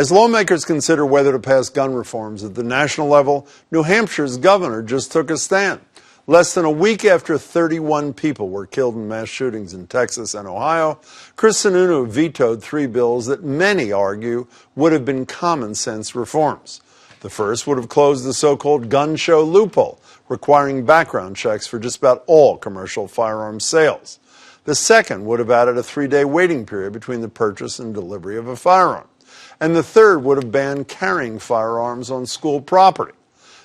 As lawmakers consider whether to pass gun reforms at the national level, New Hampshire's governor just took a stand. Less than a week after 31 people were killed in mass shootings in Texas and Ohio, Chris Sununu vetoed 3 bills that many argue would have been common sense reforms. The first would have closed the so-called gun show loophole, requiring background checks for just about all commercial firearms sales. The second would have added a 3-day waiting period between the purchase and delivery of a firearm. And the third would have banned carrying firearms on school property.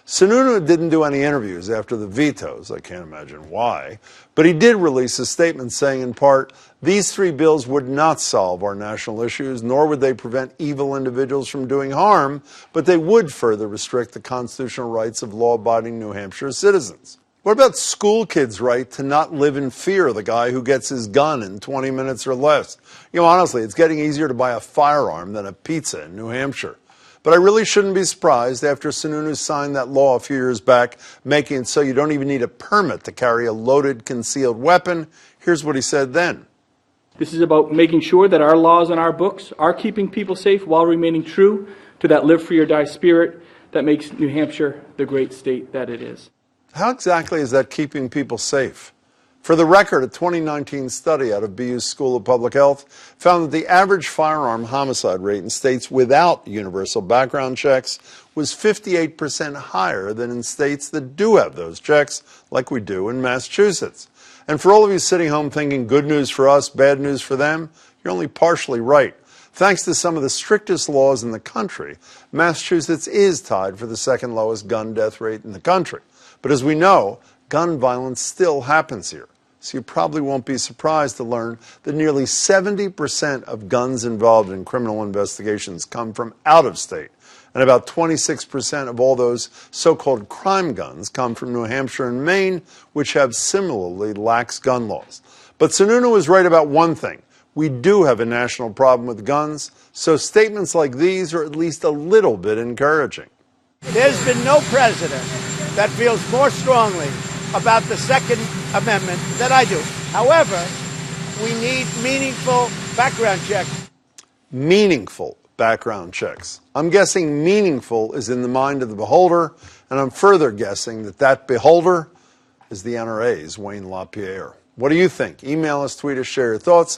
Sununu didn't do any interviews after the vetoes, I can't imagine why, but he did release a statement saying in part, these 3 bills would not solve our national issues, nor would they prevent evil individuals from doing harm, but they would further restrict the constitutional rights of law-abiding New Hampshire citizens. What about school kids' right to not live in fear of the guy who gets his gun in 20 minutes or less? Honestly, it's getting easier to buy a firearm than a pizza in New Hampshire. But I really shouldn't be surprised after Sununu signed that law a few years back, making it so you don't even need a permit to carry a loaded, concealed weapon. Here's what he said then. This is about making sure that our laws and our books are keeping people safe while remaining true to that live free or die spirit that makes New Hampshire the great state that it is. How exactly is that keeping people safe? For the record, a 2019 study out of BU's School of Public Health found that the average firearm homicide rate in states without universal background checks was 58% higher than in states that do have those checks, like we do in Massachusetts. And for all of you sitting home thinking good news for us, bad news for them, you're only partially right. Thanks to some of the strictest laws in the country, Massachusetts is tied for the second lowest gun death rate in the country. But as we know, gun violence still happens here. So you probably won't be surprised to learn that nearly 70% of guns involved in criminal investigations come from out of state. And about 26% of all those so-called crime guns come from New Hampshire and Maine, which have similarly lax gun laws. But Sununu was right about one thing. We do have a national problem with guns, so statements like these are at least a little bit encouraging. There's been no president that feels more strongly about the Second Amendment than I do. However, we need meaningful background checks. Meaningful background checks. I'm guessing meaningful is in the mind of the beholder, and I'm further guessing that that beholder is the NRA's Wayne LaPierre. What do you think? Email us, tweet us, share your thoughts.